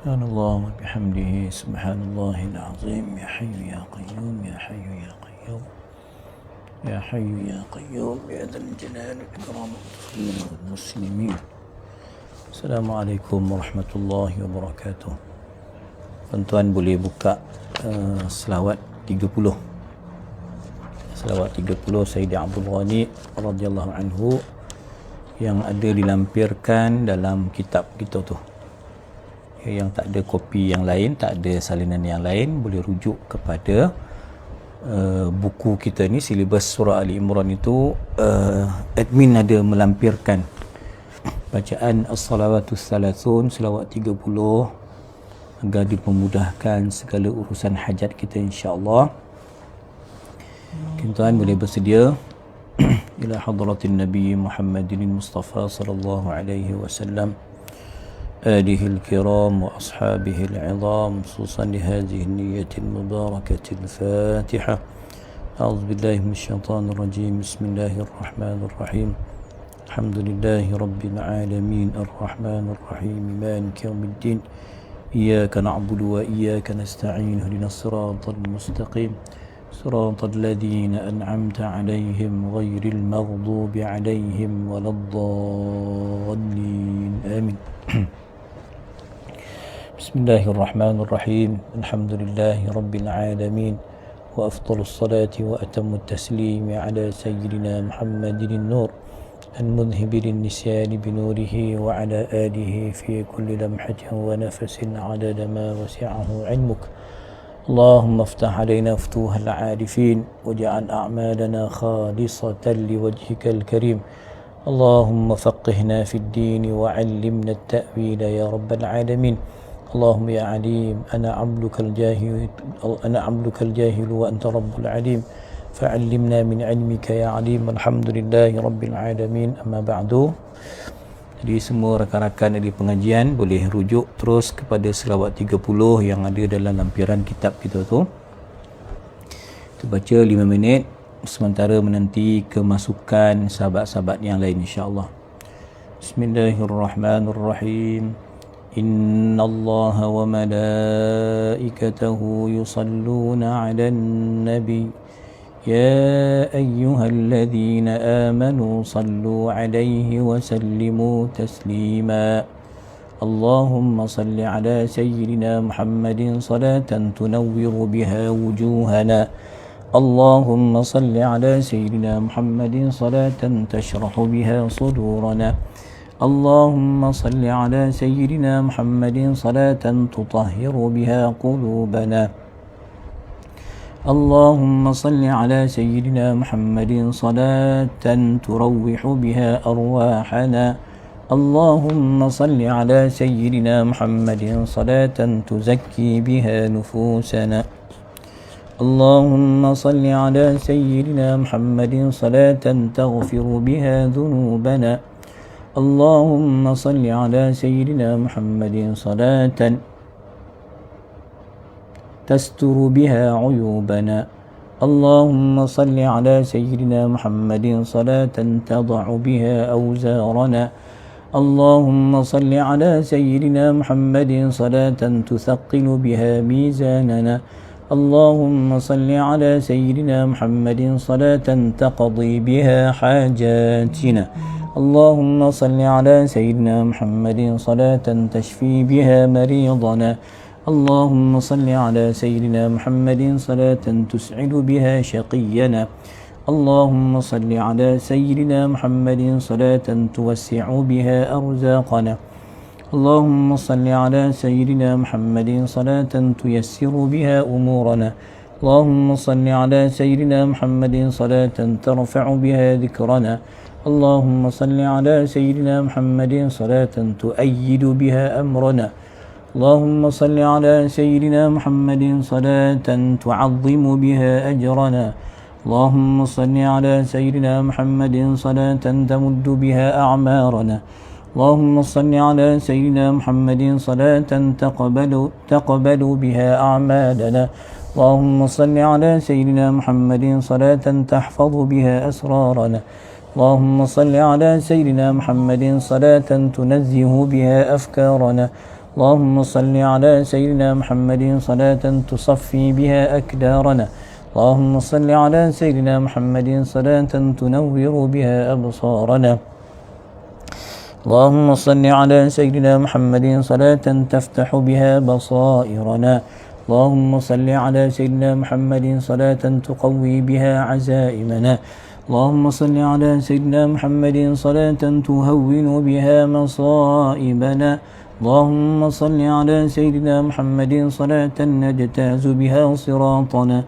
Subhanallah wa bihamdihi subhanallahil azim ya hayyu ya qayyum ya hayyu ya qayyum ya hayyu ya qayyum ya dzal jalali wal ikram wal muslimin. Assalamualaikum warahmatullahi wabarakatuh. Tuan-tuan boleh buka selawat 30. Selawat 30 Sayyidi Abdul Ghani radhiyallahu anhu yang ada dilampirkan dalam kitab kita tu. Yang tak ada kopi yang lain, tak ada salinan yang lain, boleh rujuk kepada buku kita ni, silibus surah Ali Imran itu. Admin ada melampirkan bacaan as-salawatus salasun, selawat 30, agar dipermudahkan segala urusan hajat kita insya-Allah. Tuan boleh bersedia ila hadratin Nabi Muhammadin Mustafa sallallahu alaihi wasallam آله الكرام وأصحابه العظام خصوصا لهذه النية المباركة الفاتحة. أعوذ بالله من الشيطان الرجيم. بسم الله الرحمن الرحيم. الحمد لله رب العالمين الرحمن الرحيم مالك يوم الدين إياك نعبد وإياك نستعين اهدنا الصراط المستقيم صراط الذين أنعمت عليهم غير المغضوب عليهم ولا الضالين آمين. بسم الله الرحمن الرحيم. الحمد لله رب العالمين وأفضل الصلاة وأتم التسليم على سيدنا محمد النور المذهب للنسيان بنوره وعلى آله في كل لمحة ونفس عدد ما وسعه علمك. اللهم افتح علينا فتوح العارفين واجعل أعمالنا خالصة لوجهك الكريم. اللهم فقهنا في الدين وعلمنا التأويل يا رب العالمين. اللهم يا عليم أنا عبدك الجاهل وأنت رب العليم فعلمنا من علمك يا عليم. الحمد لله رب العالمين. أما بعد. Jadi semua rakan-rakan di pengajian boleh rujuk terus kepada selawat 30 yang ada dalam lampiran kitab kita tu. Kita baca 5 minit sementara menanti kemasukan sahabat-sahabat yang lain insya-Allah. Bismillahirrahmanirrahim. إن الله وملائكته يصلون على النبي يا أيها الذين آمنوا صلوا عليه وسلموا تسليما. اللهم صل على سيدنا محمد صلاة تنور بها وجوهنا. اللهم صل على سيدنا محمد صلاة تشرح بها صدورنا. اللهم صل على سيدنا محمد صلاة تطهر بها قلوبنا. اللهم صل على سيدنا محمد صلاة تروح بها أرواحنا. اللهم صل على سيدنا محمد صلاة تزكي بها نفوسنا. اللهم صل على سيدنا محمد صلاة تغفر بها ذنوبنا. اللهم صل على سيدنا محمد صلاة تستر بها عيوبنا. اللهم صل على سيدنا محمد صلاة تضع بها أوزارنا. اللهم صل على سيدنا محمد صلاة تثقل بها ميزاننا. اللهم صل على سيدنا محمد صلاة تقضي بها حاجاتنا. اللهم صل على سيدنا محمد صلاة تشفي بها مريضنا. اللهم صل على سيدنا محمد صلاة تسعد بها شقينا. اللهم صل على سيدنا محمد صلاة توسع بها أرزاقنا. اللهم صل على سيدنا محمد صلاة تيسر بها أمورنا. اللهم صل على سيدنا محمد صلاة ترفع بها ذكرنا. اللهم صل على سيدنا محمد صلاة تؤيد بها أمرنا. اللهم صل على سيدنا محمد صلاة تعظم بها أجرنا. اللهم صل على سيدنا محمد صلاة تمد بها أعمارنا. اللهم صل على سيدنا محمد صلاة تقبل بها أعمالنا. اللهم صل على سيدنا محمد صلاة تحفظ بها أسرارنا. اللهم صل على سيدنا محمد صلاة تنزه بها أفكارنا. اللهم صل على سيدنا محمد صلاة تصفي بها أكدارنا اللهم صل على سيدنا محمد صلاة تنور بها أبصارنا اللهم صل على سيدنا محمد صلاة تفتح بها بصائرنا اللهم صل على سيدنا محمد صلاة تقوي بها عزائمنا اللهم صل على سيدنا محمد صلاة تهون بها مصائبنا اللهم صل على سيدنا محمد صلاة نجتاز بها صراطنا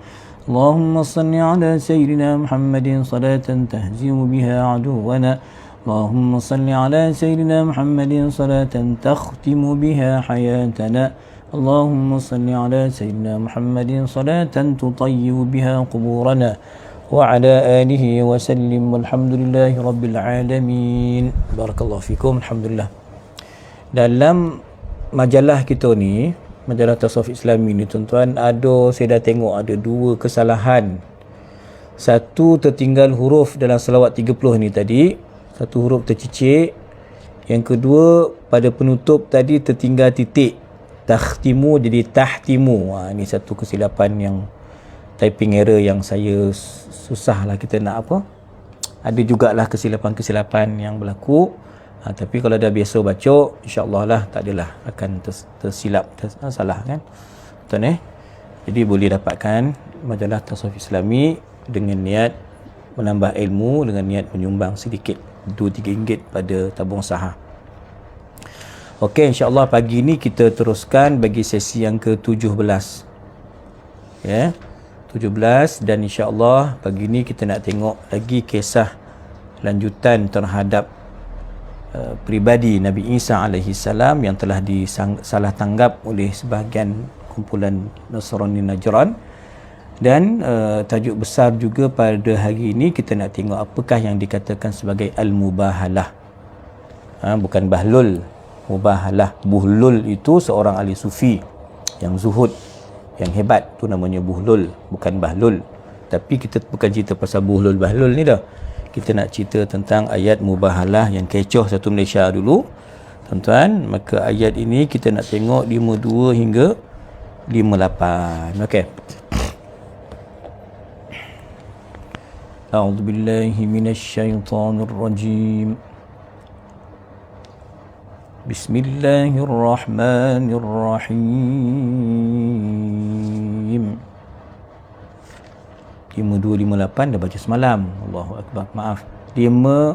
اللهم صل على سيدنا محمد صلاة تهزم بها عدونا اللهم صل على سيدنا محمد صلاة تختم بها حياتنا اللهم صل على سيدنا محمد صلاة تطيب بها قبورنا وعلى آله وسلم والحمد لله رب العالمين. Barakallahu fikum. Alhamdulillah. Dalam majalah kita ni, majalah Tasawuf Islami ni tuan-tuan, saya dah tengok ada 2 kesalahan. Satu, tertinggal huruf dalam selawat 30 ni tadi, satu huruf tercicik. Yang kedua, pada penutup tadi tertinggal titik, takhtimu jadi tahtimu. Ini satu kesilapan yang typing error yang saya susah lah kita nak apa. Ada jugalah kesilapan-kesilapan yang berlaku. Tapi kalau dah biasa baca, insya-Allah lah tak adalah akan tersilap, salah kan. Betul Jadi boleh dapatkan majalah Tasawuf Islami dengan niat menambah ilmu, dengan niat menyumbang sedikit 2-3 ringgit pada tabung sahah. Okey, insya-Allah pagi ni kita teruskan bagi sesi yang ke-17. Ya. 17, dan insya-Allah pagi ni kita nak tengok lagi kisah lanjutan terhadap pribadi Nabi Isa alaihi salam yang telah disalah tanggap oleh sebahagian kumpulan Nasrani Najran. Dan tajuk besar juga pada hari ini kita nak tengok apakah yang dikatakan sebagai al-mubahalah. Bukan bahlul, mubahalah. Buhlul itu seorang ahli sufi yang zuhud, yang hebat, tu namanya buhlul, bukan bahlul. Tapi kita bukan cerita pasal buhlul bahlul ni dah. Kita nak cerita tentang ayat mubahalah yang kecoh satu Malaysia dulu, tuan-tuan. Maka ayat ini kita nak tengok 52 hingga 58. Okey. A'udzu billahi minasyaitonir rajim. Bismillahirrahmanirrahim. 5258 dah baca semalam. Allahu akbar. Maaf. 5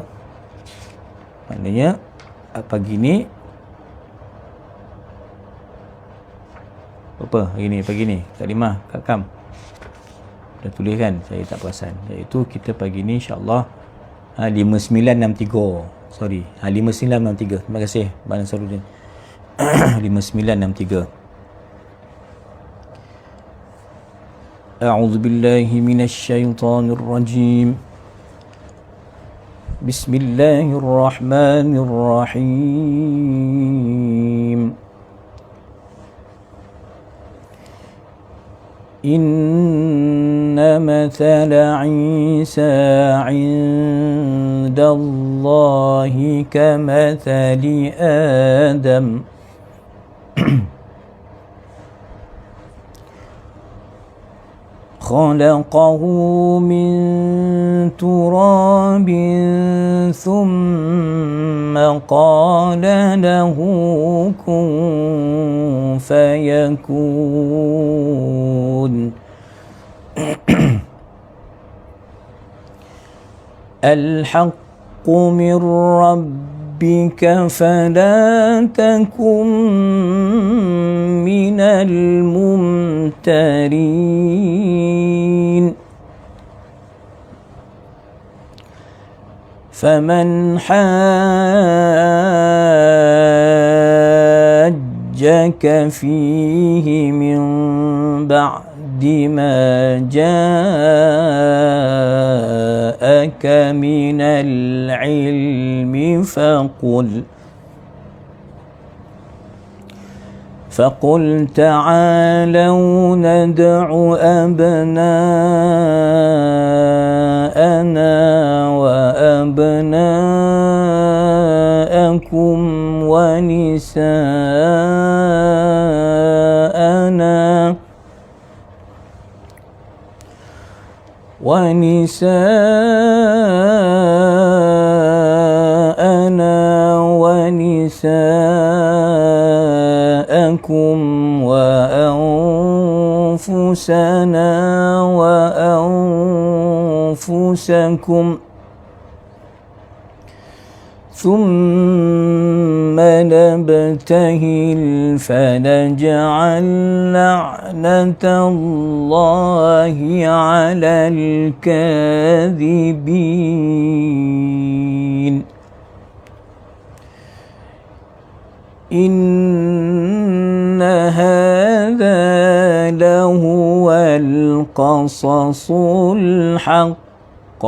maknanya pagi ni apa hari ni, pagi ni Kak Limah, Kak Kam dah tulis kan, saya tak perasan. Iaitu kita pagi ni insya-Allah 5963. Sorry, 5963. Terima kasih Abang Nasruddin. 5963. A'udzu billahi minasyaitonir rajim. Bismillahirrahmanirrahim. Inna mathala Isa 'inda Allahi kamathali Adam. خلقه من تراب ثم قال له كن فيكون الحق من ربك فلا تكن من الممترين فمن حاجك فيه من بعد ما جاءك من العلم فقل تعالوا ندع أبناءنا وأبناءكم ونساءنا ونساءنا ونساءكم وأنفسنا وأنفسكم ثم نبتهل فنجعل لعنة الله على الكاذبين إن هذا لهو القصص الحق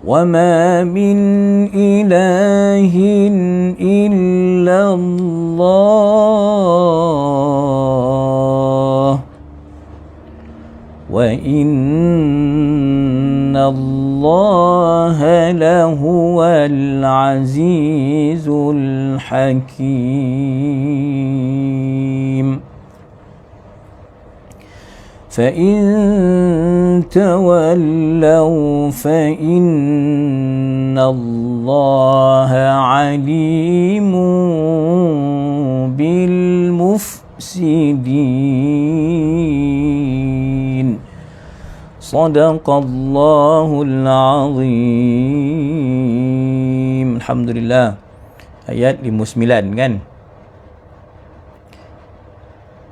وما من إله إلا الله وإن الله لهو العزيز الحكيم فإن تولوا فإن الله عليم بالمفسدين صدق الله العظيم. Alhamdulillah. Ayat 59 kan.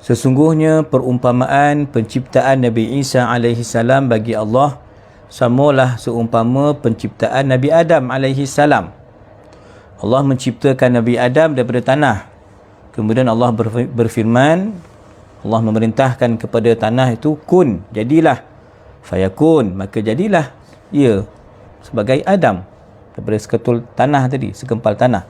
Sesungguhnya perumpamaan penciptaan Nabi Isa alaihi salam bagi Allah samalah seumpama penciptaan Nabi Adam alaihi salam. Allah menciptakan Nabi Adam daripada tanah. Kemudian Allah berfirman, Allah memerintahkan kepada tanah itu kun, jadilah. Fayakun, maka jadilah ia sebagai Adam daripada seketul tanah tadi, sekempal tanah.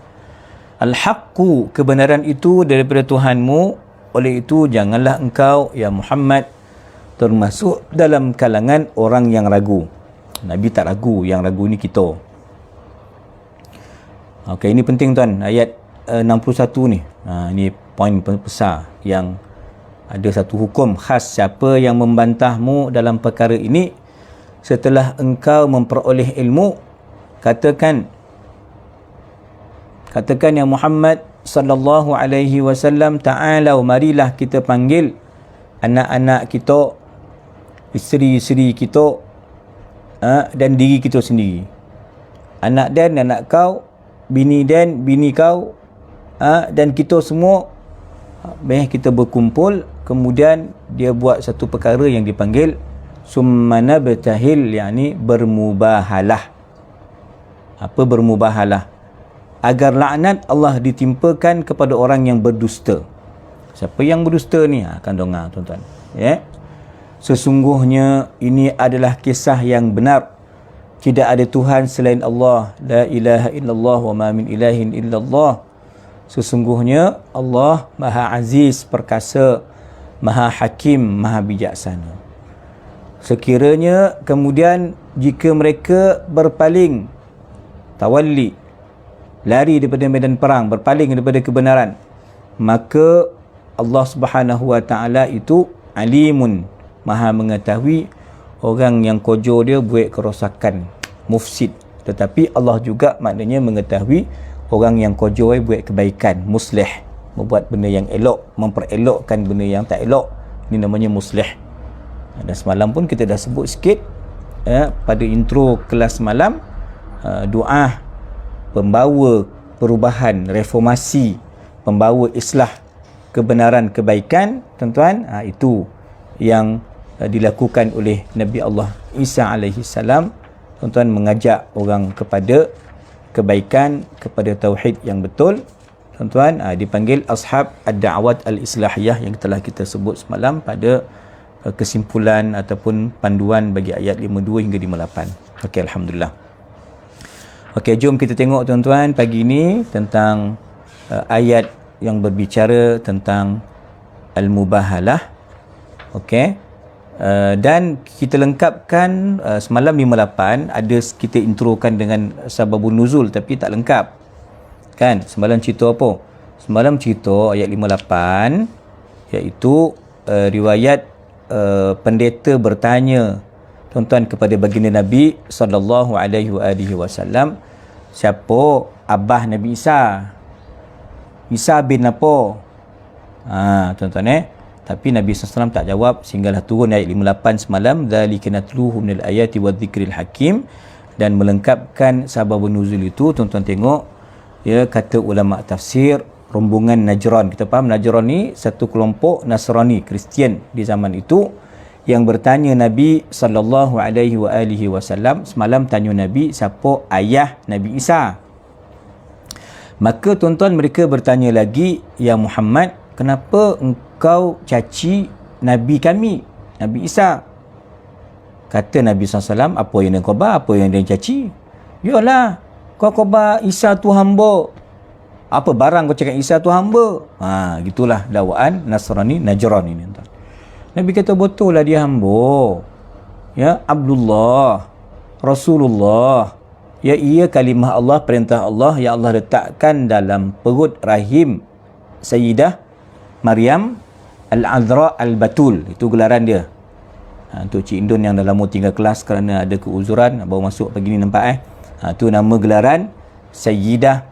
Al-haqqu, kebenaran itu daripada Tuhanmu. Oleh itu janganlah engkau ya Muhammad termasuk dalam kalangan orang yang ragu. Nabi tak ragu, yang ragu ni kita. Okey, ini penting tuan, ayat 61 ni. Ini poin besar yang ada satu hukum khas. Siapa yang membantahmu dalam perkara ini setelah engkau memperoleh ilmu, katakan ya Muhammad sallallahu alaihi wasallam, ta'alau, marilah kita panggil anak-anak kita, isteri-isteri kita, dan diri kita sendiri. Anak dan anak kau, bini dan bini kau, dan kita semua, kita berkumpul. Kemudian dia buat satu perkara yang dipanggil summa nabtahil, yakni bermubahalah. Apa bermubahalah? Agar laknat Allah ditimpakan kepada orang yang berdusta. Siapa yang berdusta ni? Akan dengar tuan-tuan. Ya. Sesungguhnya ini adalah kisah yang benar. Tidak ada Tuhan selain Allah. La ilaha illallah wa ma min ilahin illallah. Sesungguhnya Allah Maha Aziz, perkasa, Maha Hakim, Maha Bijaksana. Sekiranya kemudian jika mereka berpaling, tawalli, lari daripada medan perang, berpaling daripada kebenaran, maka Allah Subhanahu wa taala itu alimun, Maha mengetahui orang yang kojo dia buat kerosakan, mufsid. Tetapi Allah juga maknanya mengetahui orang yang kojo buat kebaikan, muslih, membuat benda yang elok, memperelokkan benda yang tak elok. Ini namanya muslih. Dan semalam pun kita dah sebut sikit pada intro kelas malam, doa pembawa perubahan, reformasi, pembawa islah kebenaran, kebaikan, tuan-tuan, itu yang dilakukan oleh Nabi Allah Isa alaihi salam. Tuan-tuan, mengajak orang kepada kebaikan, kepada tauhid yang betul. Tuan-tuan, dipanggil ashab ad-da'wat al-islahiyah yang telah kita sebut semalam pada kesimpulan ataupun panduan bagi ayat 52 hingga 58. Okey, alhamdulillah. Okey, jom kita tengok tuan-tuan pagi ini tentang ayat yang berbicara tentang al-mubahalah. Okey. Dan kita lengkapkan semalam 58, ada kita introkan dengan sababun nuzul tapi tak lengkap. Kan? Semalam cerita apa? Semalam cerita ayat 58 iaitu riwayat pendeta bertanya tuan-tuan kepada baginda Nabi sallallahu alaihi wasallam, siapa abah Nabi Isa? Isa bin apa? Tuan-tuan tapi Nabi SAW tak jawab sehinggalah turun ayat 58 semalam, dzalika natluhu minal ayati wadh-dhikril hakim, dan melengkapkan sabab nuzul itu. Tuan-tuan tengok ya, kata ulama tafsir rombongan Najran. Kita faham Najran ni satu kelompok Nasrani Kristian di zaman itu yang bertanya Nabi sallallahu alaihi wasallam, semalam tanya Nabi siapa ayah Nabi Isa. Maka tuan-tuan mereka bertanya lagi, ya Muhammad, kenapa engkau caci Nabi kami, Nabi Isa? Kata Nabi SAW, apa yang dia khabar, apa yang dia caci? Yalah, kau khabar Isa tu hamba. Apa barang kau cakap Isa tu hamba? Gitulah dakwaan Nasrani Najran ini, tuan. Nabi kata betul lah dia hamba. Ya, Abdullah, Rasulullah. Ya, ia kalimah Allah, perintah Allah yang Allah letakkan dalam perut rahim Sayyidah Maryam Al-Azra Al-Batul. Itu gelaran dia. Untuk Cik Indun yang dah lama tinggal kelas kerana ada keuzuran, baru masuk pagi ni nampak itu nama gelaran Sayyidah,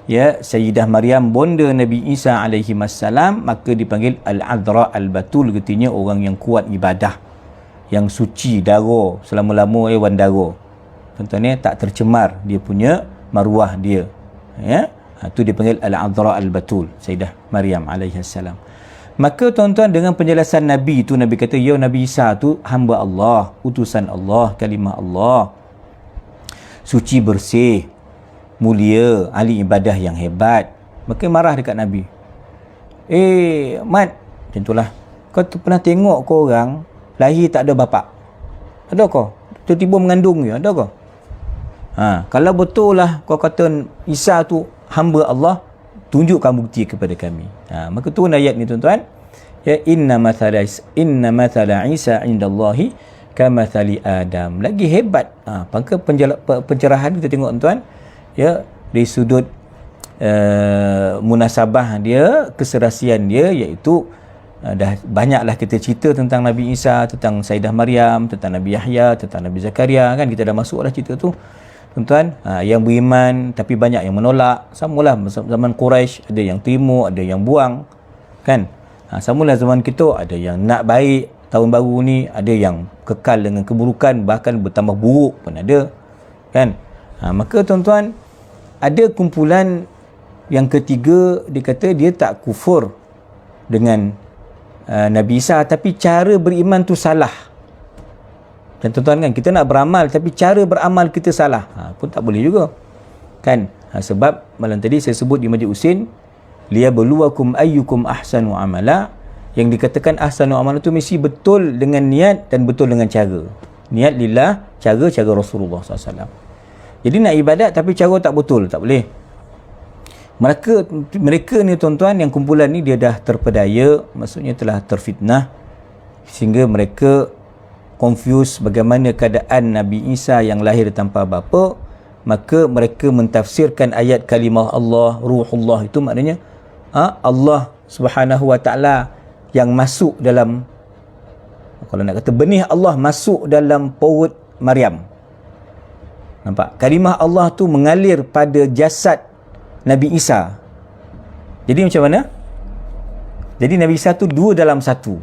ya, Sayyidah Maryam bonda Nabi Isa alaihi wassalam, maka dipanggil Al-Azra Al-Batul, artinya orang yang kuat ibadah, yang suci dara selama-lama hewan dara. Tuan-tuan tak tercemar dia punya maruah dia. Ya, itu dipanggil Al-Azra Al-Batul, Sayyidah Maryam alaihi salam. Maka tuan-tuan dengan penjelasan Nabi itu, Nabi kata ya Nabi Isa tu hamba Allah, utusan Allah, kalimah Allah, suci bersih, mulia, ahli ibadah yang hebat. Maka marah dekat Nabi. Mat, macam itulah. Kau tu pernah tengok kau orang lahir tak ada bapa? Ada kau? Tiba-tiba mengandung je, ada kau? Kalau betul lah kau kata Isa tu hamba Allah, tunjukkan bukti kepada kami. Maka turun ayat ni tuan-tuan. Ya, inna mathala Isa indallahi kamathali Adam. Lagi hebat. Maka pencerahan kita tengok tuan-tuan. Ya, dari sudut munasabah dia, keserasian dia, iaitu dah banyaklah kita cerita tentang Nabi Isa, tentang Sayyidah Maryam, tentang Nabi Yahya, tentang Nabi Zakaria, kan kita dah masuk dah cerita tu tuan-tuan. Yang beriman tapi banyak yang menolak. Samalah zaman Quraisy, ada yang terima, ada yang buang, kan. Samalah zaman kita, ada yang nak baik tahun baru ni, ada yang kekal dengan keburukan, bahkan bertambah buruk pun ada, kan. Maka tuan-tuan, ada kumpulan yang ketiga, dia kata dia tak kufur dengan Nabi Isa, tapi cara beriman tu salah. Dan tuan-tuan kan, kita nak beramal tapi cara beramal kita salah, pun tak boleh juga, kan. Sebab malam tadi saya sebut di Majlis Usin, liyabluwakum ayyukum ahsanu amala. Yang dikatakan ahsanu amala tu mesti betul dengan niat dan betul dengan cara. Niat lillah, cara Rasulullah SAW. Jadi nak ibadat tapi cara tak betul, tak boleh. Mereka ni tuan-tuan, yang kumpulan ni dia dah terpedaya, maksudnya telah terfitnah, sehingga mereka confuse bagaimana keadaan Nabi Isa yang lahir tanpa bapa. Maka mereka mentafsirkan ayat kalimah Allah, Ruhullah, itu maknanya Allah Subhanahu Wa Ta'ala yang masuk dalam, kalau nak kata benih Allah masuk dalam perut Maryam. Nampak? Kalimah Allah tu mengalir pada jasad Nabi Isa. Jadi macam mana? Jadi Nabi Isa tu dua dalam satu.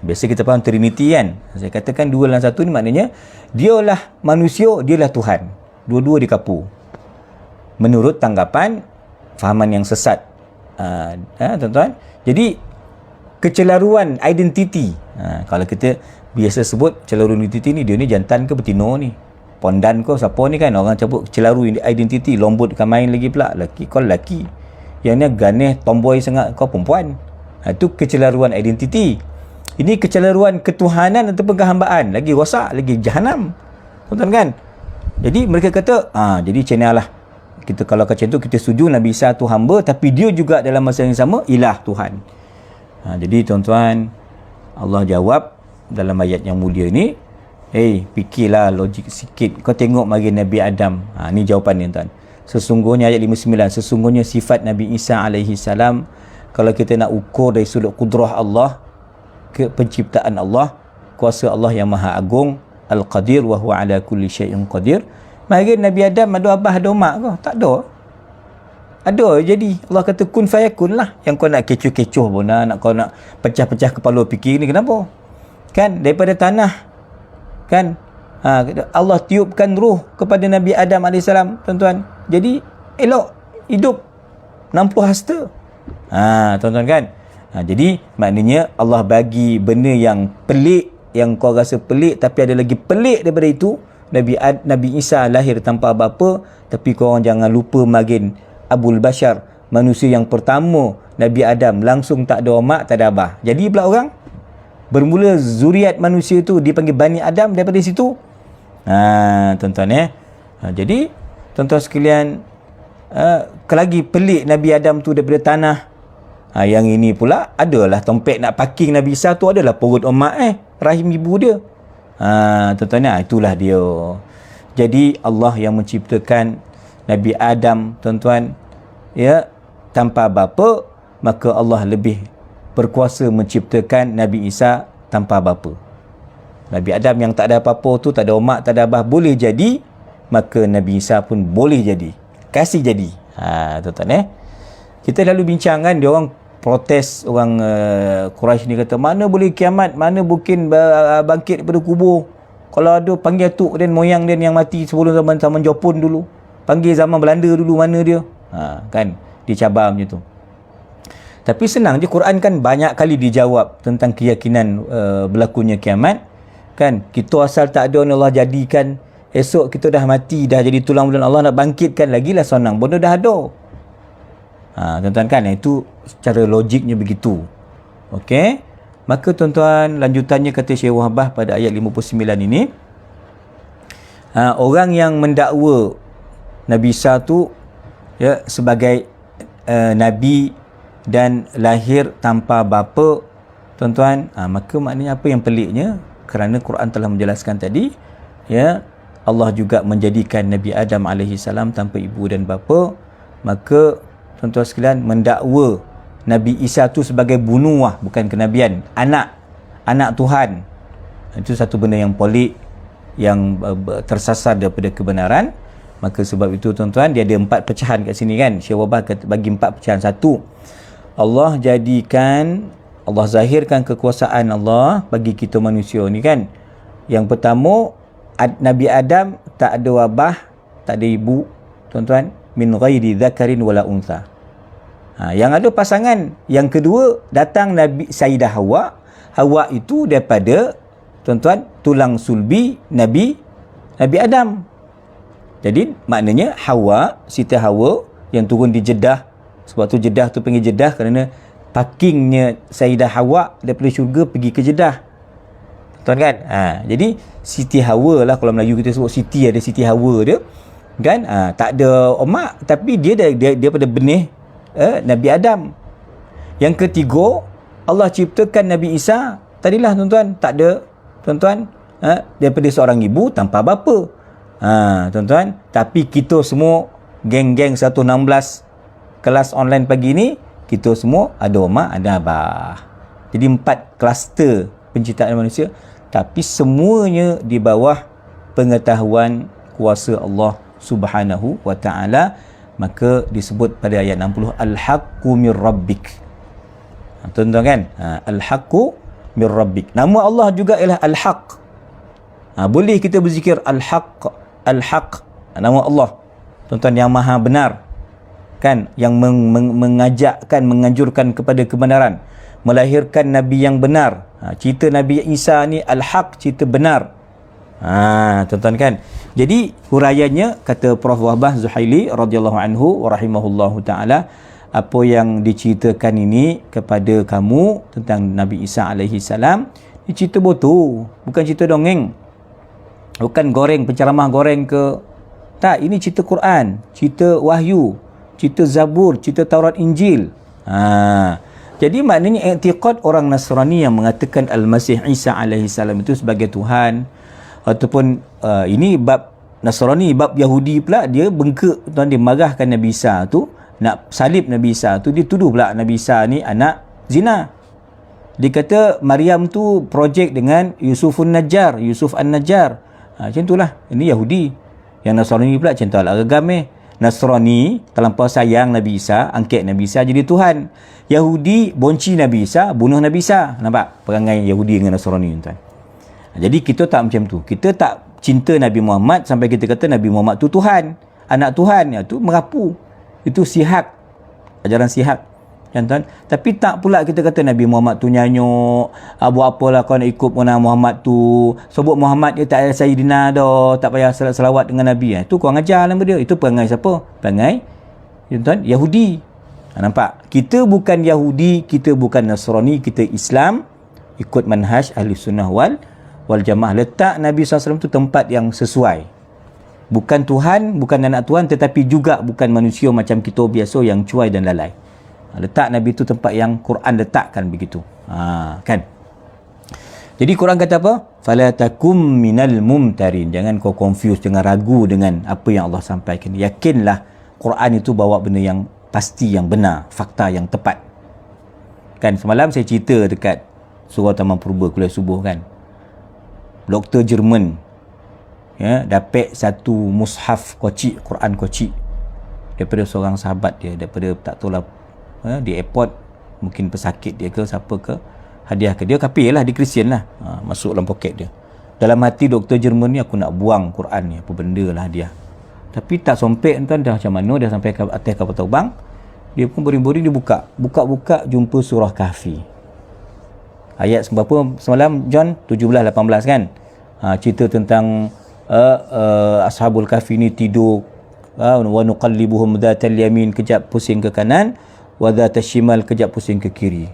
Biasa kita faham Trinity, kan. Saya katakan dua dalam satu ni maknanya dialah manusia, dialah Tuhan. Dua-dua dikapur. Menurut tanggapan fahaman yang sesat. Tuan-tuan. Jadi kecelaruan identiti. Kalau kita biasa sebut kecelaruan identiti ni, dia ni jantan ke betina ni? Pondan kau siapa ni, kan. Orang cabut kecelaruan identiti, lombot kan main lagi pula. Laki kau lelaki. Yang ni ganeh tomboy sangat, kau perempuan. Itu kecelaruan identiti. Ini kecelaruan ketuhanan ataupun kehambaan. Lagi rosak, lagi jahanam. Tuan-tuan, kan? Jadi mereka kata, jadi channel lah. Kita kalau macam tu, kita setuju Nabi Isa tu hamba, tapi dia juga dalam masa yang sama ilah Tuhan. Jadi tuan-tuan, Allah jawab dalam ayat yang mulia ni, fikirlah logik sikit. Kau tengok mari Nabi Adam. Ni jawapan ni tuan. Sesungguhnya ayat 59, sesungguhnya sifat Nabi Isa alaihi salam, kalau kita nak ukur dari sudut kudrah Allah, penciptaan Allah, kuasa Allah yang maha agung, Al-Qadir wa huwa ala kulli syai'in qadir. Mari Nabi Adam ada abah ada mak ke? Tak ada. Ada jadi Allah kata kun fayakun lah. Yang kau nak kecoh-kecoh pun nak kau nak pecah-pecah kepala fikir ni kenapa? Kan daripada tanah kan Allah tiupkan ruh kepada Nabi Adam AS, tuan-tuan. Jadi elok hidup 60 hasta. Tuan-tuan kan. Jadi maknanya Allah bagi benda yang pelik, yang kau rasa pelik, tapi ada lagi pelik daripada itu. Nabi Isa lahir tanpa bapa, tapi korang jangan lupa makin Abul Bashar, manusia yang pertama, Nabi Adam langsung tak ada mak, tak ada abah. Jadi pula orang bermula zuriat manusia tu dipanggil Bani Adam daripada situ. Tuan-tuan jadi tuan-tuan sekalian, lagi pelik Nabi Adam tu daripada tanah. Yang ini pula adalah tempat nak parking Nabi Isa tu adalah perut mak rahim ibu dia. Tuan-tuan, itulah dia. Jadi Allah yang menciptakan Nabi Adam, tuan-tuan, tanpa bapa, maka Allah lebih berkuasa menciptakan Nabi Isa tanpa bapa. Nabi Adam yang tak ada apa-apa tu, tak ada mak, tak ada abah, boleh jadi, maka Nabi Isa pun boleh jadi, kasih jadi. Tuan-tuan kita lalu bincang kan, dia orang protes, orang Quraisy ni kata, mana boleh kiamat, mana mungkin bangkit daripada kubur. Kalau ada panggil atuk dan moyang dia yang mati sebelum zaman Jepun dulu, panggil zaman Belanda dulu, mana dia. Kan dicabar macam tu. Tapi senang je, Quran kan banyak kali dijawab tentang keyakinan berlakunya kiamat. Kan kita asal tak ada, Allah jadikan, esok kita dah mati, dah jadi tulang bulan, Allah nak bangkitkan lagi lah, senang, benda dah ada. Tuan-tuan kan, itu secara logiknya begitu. Okey, maka tuan-tuan, lanjutannya kata Syekh Wahbah pada ayat 59 ini, orang yang mendakwa Nabi Isa tu sebagai Nabi dan lahir tanpa bapa, tuan-tuan, maka maknanya apa yang peliknya, kerana Quran telah menjelaskan tadi, Allah juga menjadikan Nabi Adam AS tanpa ibu dan bapa. Maka tuan-tuan sekalian, mendakwa Nabi Isa tu sebagai bunuah, bukan kenabian, anak Tuhan, itu satu benda yang pelik, yang tersasar daripada kebenaran. Maka sebab itu tuan-tuan, dia ada 4 pecahan kat sini kan. Syekh Wahbah bagi 4 pecahan. Satu, Allah zahirkan kekuasaan Allah bagi kita manusia ni kan. Yang pertama, Nabi Adam tak ada abah, tak ada ibu, tuan-tuan, min ghairi dzakarin wala untha. Yang ada pasangan. Yang kedua, datang Nabi Sayyidah Hawa. Hawa itu daripada, tuan-tuan, tulang sulbi Nabi Adam. Jadi maknanya Hawa, Siti Hawa yang turun di Jeddah. Sebab tu Jeddah tu panggil Jeddah kerana parkingnya Sayyidah Hawa daripada syurga pergi ke Jeddah. Tuan kan? Jadi Siti Hawa lah, kalau Melayu kita sebut Siti, ada Siti Hawa dia. Kan? Tak ada mak, tapi dia daripada benih Nabi Adam. Yang ketiga, Allah ciptakan Nabi Isa. Tadilah tuan-tuan, tak ada, tuan-tuan, daripada seorang ibu tanpa bapa. Tuan-tuan, tapi kita semua geng-geng 116 kelas online pagi ni, kita semua ada mak, ada abah. Jadi 4 kluster penciptaan manusia, tapi semuanya di bawah pengetahuan kuasa Allah Subhanahu wa ta'ala. Maka disebut pada ayat 60, Al-Haqqu mir Rabbik. Tuan-tuan kan, Al-Haqqu mir Rabbik. Nama Allah juga ialah Al-Haq. Boleh kita berzikir Al-Haq, Al-Haq, nama Allah, tuan-tuan, yang maha benar kan, yang mengajakkan, menganjurkan kepada kebenaran, melahirkan Nabi yang benar. Cerita Nabi Isa ni Al-Haq, cerita benar. Tuan-tuan kan. Jadi huraiannya, kata Prof Wahbah Zuhaili radhiyallahu anhu wa rahimahullahu taala, apa yang diceritakan ini kepada kamu tentang Nabi Isa alaihi salam, ini cerita betul, bukan cerita dongeng, bukan goreng, penceramah goreng ke, tak. Ini cerita Quran, cerita wahyu, cerita Zabur, cerita Taurat, Injil. Jadi maknanya i'tiqad orang Nasrani yang mengatakan Al-Masih Isa alaihi salam itu sebagai Tuhan, ataupun ini bab Nasrani, bab Yahudi pula, dia bengkak, tuan, dia marahkan Nabi Isa tu, nak salib Nabi Isa tu, dia tuduh pula Nabi Isa ni anak zina. Dia kata Maryam tu projek dengan Yusuf An-Najjar. Macam itulah. Ini Yahudi. Yang Nasrani pula macam tu lah agam Nasrani terlampau sayang Nabi Isa, angkat Nabi Isa jadi Tuhan. Yahudi bonci Nabi Isa, bunuh Nabi Isa. Nampak perangai Yahudi dengan Nasrani, tuan. Jadi kita tak macam tu. Kita tak cinta Nabi Muhammad sampai kita kata Nabi Muhammad tu Tuhan, anak Tuhan. Itu merapu. Itu sihak, ajaran sihak. Kan, tuan? Tapi tak pula kita kata Nabi Muhammad tu nyanyuk, buat apalah kau nak ikut Mona Muhammad tu, sebut Muhammad dia tak ada Sayyidina dah, tak payah salawat dengan Nabi. Itu kau ajar nama dia. Itu perangai siapa? Perangai, tuan, Yahudi. Nampak? Kita bukan Yahudi, kita bukan Nasrani, kita Islam, ikut manhaj Ahli Sunnah wal Jamaah. Letak Nabi SAW tu tempat yang sesuai. Bukan Tuhan, bukan anak Tuhan, tetapi juga bukan manusia macam kita biasa yang cuai dan lalai. Letak Nabi tu tempat yang Quran letakkan begitu. Kan? Jadi Quran kata apa? Fala takum minal mumtarin. Jangan kau confuse, jangan ragu dengan apa yang Allah sampaikan. Yakinlah Quran itu bawa benda yang pasti, yang benar, fakta yang tepat. Kan semalam saya cerita dekat Surau Taman Purba Kuliah Subuh kan. Doktor Jerman dapat satu mushaf kocik, Quran kocik daripada seorang sahabat dia, daripada tak tahulah di airport, mungkin pesakit dia ke siapa ke, hadiah ke dia, kafir lah, dia Kristian lah, masuk dalam poket dia. Dalam hati doktor Jerman ni, aku nak buang Quran ni, apa benda lah hadiah. Tapi tak sompek, tuan, dah macam mana, dah sampai ke atas kapal terbang, dia pun boring-boring, dia buka jumpa surah Kahfi. Ayat berapa semalam, John? 17-18 kan? Cerita tentang Ashabul Kahfi ni tidur, wa nuqallibuhum dhatal yamin, kejap pusing ke kanan, wa dhatal shimal, kejap pusing ke kiri.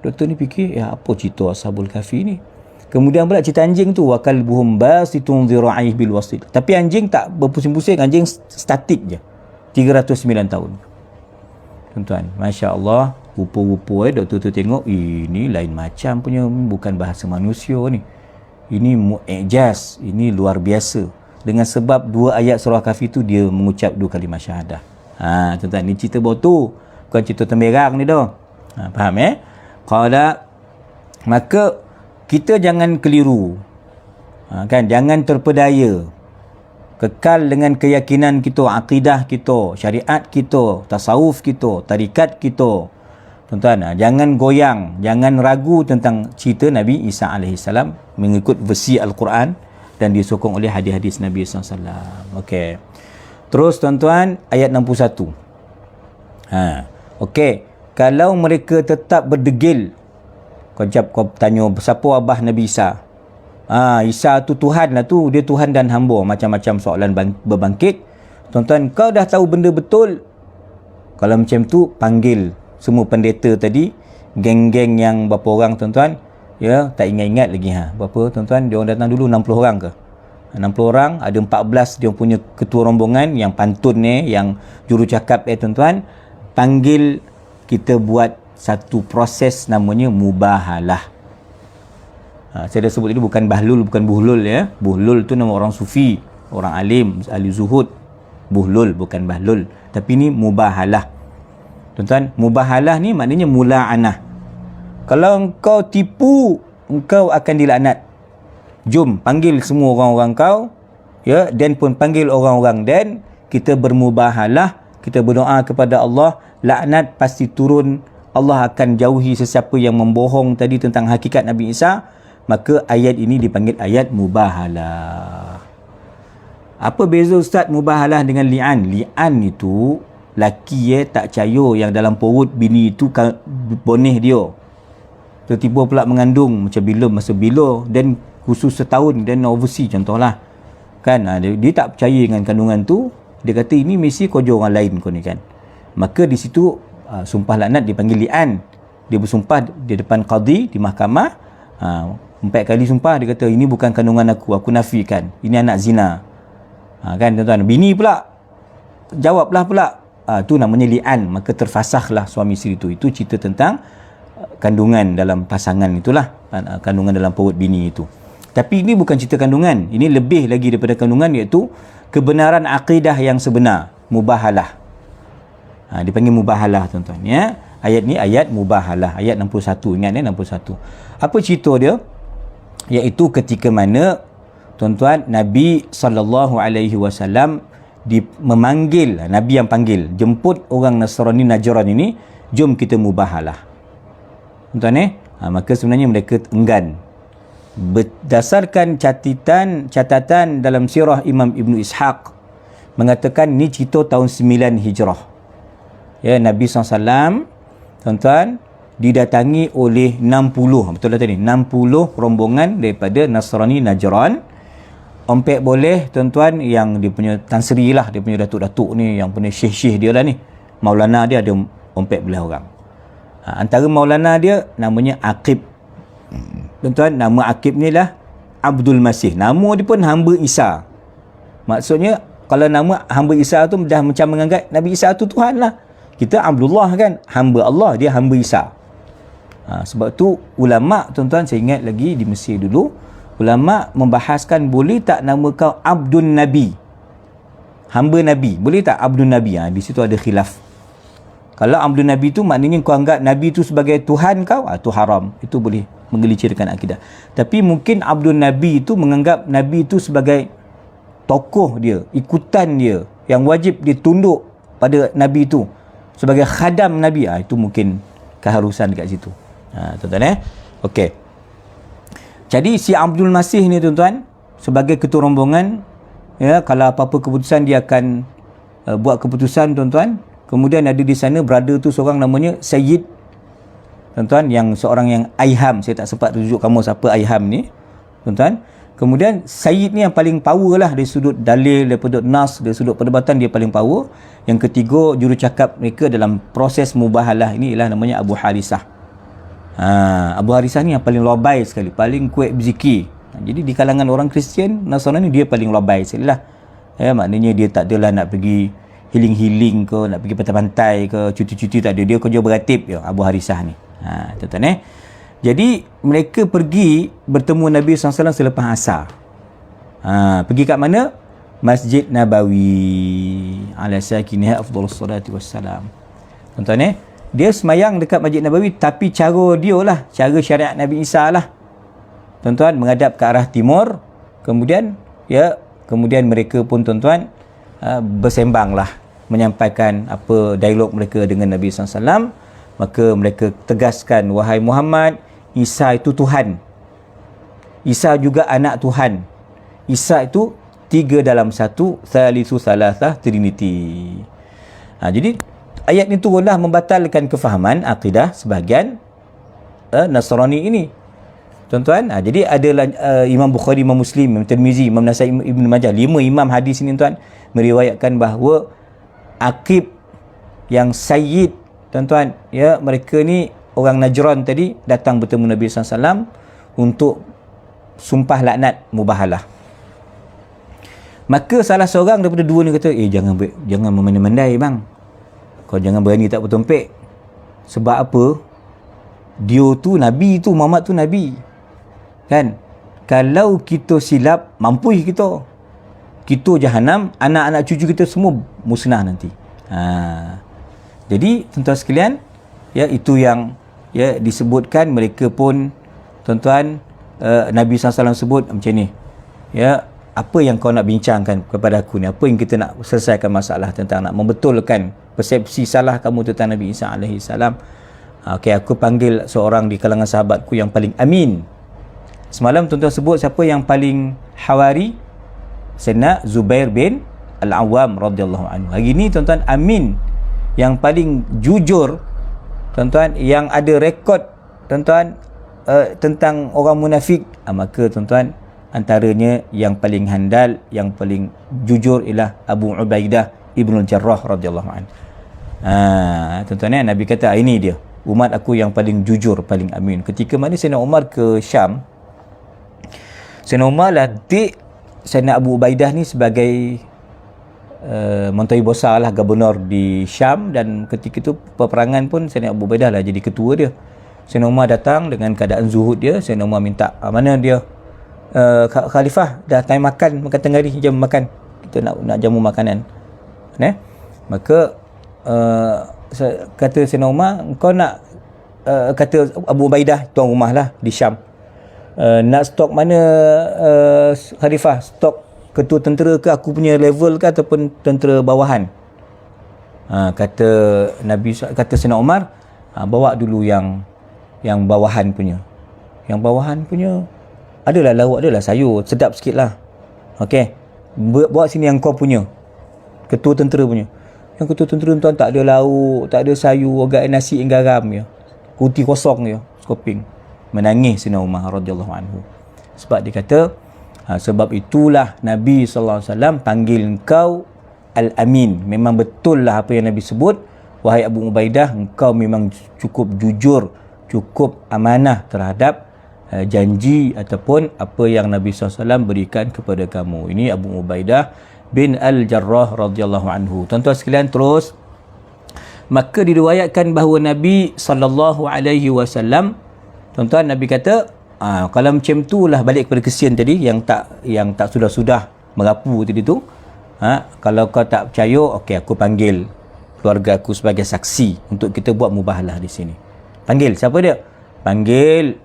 Doktor ni fikir, apa cerita Ashabul Kahfi ni? Kemudian pula cerita anjing tu, wa kalbuhum basitun dhira'ih bil wasit. Tapi anjing tak berpusing-pusing, anjing statik je. 309 tahun. Tuan-tuan, masya-Allah, rupa-rupa doktor tu tengok, ini lain macam punya, bukan bahasa manusia ni. Ini mu'ijaz, ini luar biasa. Dengan sebab 2 ayat surah Kahfi tu dia mengucap 2 kalimah syahadah. Tuan-tuan, ni cerita baru tu, bukan cerita temberang ni dah. Faham Qala, maka kita jangan keliru, kan, jangan terpedaya, kekal dengan keyakinan kita, akidah kita, syariat kita, tasawuf kita, tarikat kita. Tuan-tuan, jangan goyang, jangan ragu tentang cerita Nabi Isa AS mengikut versi Al-Quran dan disokong oleh hadis-hadis Nabi SAW. Okey. Terus tuan-tuan, ayat 61. Okey, kalau mereka tetap berdegil, kau tanya siapa abah Nabi Isa? Isa tu Tuhan lah tu, dia Tuhan dan hamba, macam-macam soalan berbangkit. Tuan-tuan, kau dah tahu benda betul. Kalau macam tu, panggil semua pendeta tadi, geng-geng yang berapa orang tuan-tuan, tak ingat-ingat lagi berapa tuan-tuan, dia orang datang dulu 60 orang ke? 60 orang, ada 14 dia punya ketua rombongan yang pantun yang juru cakap tuan-tuan, panggil kita buat satu proses namanya mubahalah. Saya dah sebut itu bukan bahlul, bukan buhlul Buhlul tu nama orang sufi, orang alim, ahli zuhud. Buhlul bukan bahlul, tapi ni mubahalah. Tuan-tuan, mubahalah ni maknanya mula'anah. Kalau engkau tipu, engkau akan dilaknat. Jom panggil semua orang-orang kau, dan pun panggil orang-orang, dan kita bermubahalah, kita berdoa kepada Allah, laknat pasti turun. Allah akan jauhi sesiapa yang membohong tadi tentang hakikat Nabi Isa. Maka ayat ini dipanggil ayat mubahalah. Apa beza Ustaz mubahalah dengan li'an? Li'an itu laki tak percaya yang dalam perut bini itu bonih dia, tiba-tiba pula mengandung masa bila dan khusus setahun dan overseas contohlah kan, dia tak percaya dengan kandungan tu, dia kata ini mesti kerja orang lain kau ni kan. Maka di situ sumpah laknat dipanggil li'an. Dia bersumpah di depan qadi, di mahkamah, 4 kali sumpah, dia kata ini bukan kandungan aku nafikan, ini anak zina. Kan tuan-tuan, bini pula jawablah pula, itu namanya li'an. Maka terfasahlah suami isteri itu cerita tentang kandungan dalam pasangan itulah, kandungan dalam perut bini itu. Tapi ini bukan cerita kandungan, ini lebih lagi daripada kandungan, iaitu kebenaran akidah yang sebenar, mubahalah. Dipanggil mubahalah tuan-tuan Ayat ni ayat mubahalah, ayat 61. Ingat 61. Apa cerita dia? Iaitu ketika mana tuan-tuan Nabi SAW memanggil, Nabi yang panggil, jemput orang Nasrani Najran ini, jom kita mubahalah. Tuan-tuan maka sebenarnya mereka enggan. Berdasarkan catatan dalam sirah Imam Ibn Ishaq mengatakan ni cerita tahun 9 Hijrah. Ya, Nabi SAW, tuan-tuan, didatangi oleh 60, betul tak tadi? 60 rombongan daripada Nasrani Najran. Ompek boleh, tuan-tuan, yang dia punya Tan Sri lah, dia punya datuk-datuk ni, yang punya syekh-syekh dia lah ni. Maulana dia ada ompek belah orang. Antara Maulana dia namanya Aqib. Tuan-tuan, nama Aqib ni lah Abdul Masih. Nama dia pun hamba Isa. Maksudnya, kalau nama hamba Isa tu dah macam menganggap Nabi Isa tu Tuhan lah. Kita Abdullah kan, hamba Allah, dia hamba Isa. Sebab tu ulama, tuan-tuan, saya ingat lagi di Mesir dulu, ulama membahaskan boleh tak nama kau Abdul Nabi, hamba Nabi, boleh tak Abdul Nabi? Di situ ada khilaf. Kalau Abdul Nabi tu maknanya kau anggap Nabi tu sebagai Tuhan kau, tu haram. Itu boleh menggelincirkan akidah. Tapi mungkin Abdul Nabi tu menganggap Nabi tu sebagai tokoh dia, ikutan dia, yang wajib dia tunduk pada Nabi tu, sebagai khadam Nabi. Itu mungkin keharusan dekat situ. Tuan-tuan okey. Jadi si Abdul Masih ni, tuan-tuan, sebagai ketua rombongan, ya, kalau apa-apa keputusan dia akan buat keputusan, tuan-tuan. Kemudian ada di sana brother tu seorang namanya Sayyid, tuan-tuan, yang seorang yang Aiham. Saya tak sempat tunjuk kamu siapa Aiham ni, tuan-tuan. Kemudian Sayyid ni yang paling power lah dari sudut dalil, daripada nas, dari sudut perdebatan dia paling power. Yang ketiga, jurucakap mereka dalam proses mubahalah ini ialah namanya Abu Harisah. Abu Harisah ni yang paling lobai sekali, paling kuat berzikir. Jadi di kalangan orang Kristian, Nasrani, dia paling lobai sekali lah. Ya, maknanya dia tak adalah nak pergi healing-healing ke, nak pergi pantai-pantai ke, cuti-cuti, tak ada. Dia kerja beratib je, Abu Harisah ni. Tuan-tuan Jadi mereka pergi bertemu Nabi SAW selepas asar. Pergi kat mana? Masjid Nabawi. Ala sakinah afdalus salati wassalam. Tuan-tuan dia semayang dekat Masjid Nabawi, tapi cara dia lah, cara syariat Nabi Isa lah. Tuan-tuan, menghadap ke arah timur. Kemudian mereka pun, tuan-tuan, bersembang lah, menyampaikan apa dialog mereka dengan Nabi SAW. Maka mereka tegaskan, wahai Muhammad, Isa itu Tuhan. Isa juga anak Tuhan. Isa itu 3 dalam 1, Thalithu Thalathah, Trinity. Jadi ayat ni turunlah membatalkan kefahaman akidah sebahagian Nasrani ini, tuan-tuan. Jadi adalah Imam Bukhari, Imam Muslim, Imam Tirmizi, Imam Nasai, Ibn Majah, 5 imam hadis ini, tuan, meriwayatkan bahawa Aqib yang Sayyid, tuan-tuan, ya, mereka ni orang Najran tadi datang bertemu Nabi SAW untuk sumpah laknat mubahalah. Maka salah seorang daripada dua ni kata, jangan memandai-mandai bang, kau jangan berani tak bertompek. Sebab apa? Dia tu Nabi tu, Muhammad tu Nabi, kan? Kalau kita silap, mampus kita jahanam, anak-anak cucu kita semua musnah nanti. Jadi tuan-tuan sekalian, ya, itu yang ya disebutkan. Mereka pun, tuan-tuan, Nabi SAW sebut macam ni, ya, apa yang kau nak bincangkan kepada aku ni, apa yang kita nak selesaikan masalah tentang nak membetulkan persepsi salah kamu tentang Nabi Isa AS. Okey, aku panggil seorang di kalangan sahabatku yang paling amin. Semalam tuan-tuan sebut siapa yang paling hawari? Sayyidina Zubair bin Al-Awwam radhiyallahu anhu. Hari ni, tuan-tuan, amin, yang paling jujur, tuan-tuan, yang ada rekod, tuan-tuan, tentang orang munafik. Maka, tuan-tuan, antaranya yang paling handal, yang paling jujur ialah Abu Ubaidah Ibn Jarrah radhiyallahu anhu. Tuan-tuan, Nabi kata, ini dia umat aku yang paling jujur, paling amin. Ketika mana Sayyidina Umar ke Syam, Sayyidina Umar latih Sayyidina Abu Ubaidah ni sebagai Menteri Besar lah, gubernur di Syam. Dan ketika itu peperangan pun Sayyidina Abu Ubaidah lah jadi ketua dia. Sayyidina Umar datang dengan keadaan zuhud dia. Sayyidina Umar minta, mana dia Khalifah, dah time makan tengah hari, jam makan, kita nak jamu makanan. Maka kata Sayyidina Umar, kau nak kata Abu Ubaidah, tuan rumah lah di Syam, nak stok mana khalifah, stok ketua tentera ke, aku punya level ke, ataupun tentera bawahan? Kata kata Sayyidina Umar, bawa dulu yang bawahan punya. Yang bawahan punya adalah lauk, adalah sayur, sedap sikit lah. Okey, bawa sini yang kau punya, ketua tentera punya. Yang ketua tentera tuan tak ada lauk, tak ada sayur, agak nasi yang garam je, kuti kosong je, skoping. Menangis Sayyidina Umar radhiyallahu anhu. Sebab dia kata, sebab itulah Nabi SAW panggil engkau Al-Amin. Memang betul lah apa yang Nabi sebut. Wahai Abu Ubaidah, engkau memang cukup jujur, cukup amanah terhadap janji ataupun apa yang Nabi SAW berikan kepada kamu. Ini Abu Ubaidah bin Al-Jarrah radhiyallahu anhu. Tuan-tuan sekalian, terus maka diriwayatkan bahawa Nabi SAW, tuan-tuan, Nabi kata, kalau macam tu lah, balik kepada kesian tadi yang tak sudah merapu tadi tu. Kalau kau tak percaya, okey, aku panggil keluarga aku sebagai saksi untuk kita buat mubahalah di sini. Panggil siapa dia? Panggil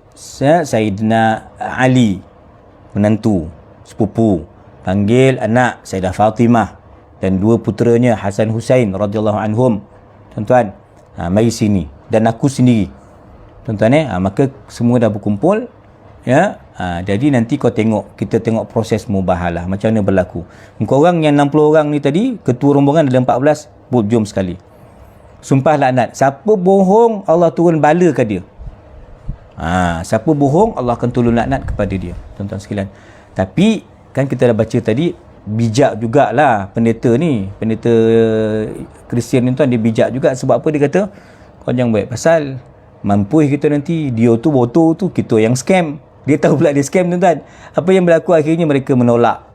Sayyidina Ali, menantu, sepupu. Panggil anak Sayyidah Fatimah dan dua puteranya Hasan Husain radhiyallahu anhum. Tuan-tuan, mari sini, dan aku sendiri. Tuan-tuan, maka semua dah berkumpul, ya. Jadi nanti kita tengok proses mubahalah macam mana berlaku. Engkau orang yang 60 orang ni tadi, ketua rombongan ada 14, jom sekali. Sumpah laknat. Siapa bohong, Allah turun bala ke dia. Siapa bohong, Allah akan turun laknat kepada dia, tuan-tuan sekalian. Tapi kan kita dah baca tadi, bijak jugalah pendeta ni, pendeta Kristian ni tuan, dia bijak juga. Sebab apa dia kata? Kau jangan buat pasal mampu kita nanti, dia tu botol tu, kita yang scam. Dia tahu pula dia scam, tuan-tuan. Apa yang berlaku akhirnya, mereka menolak.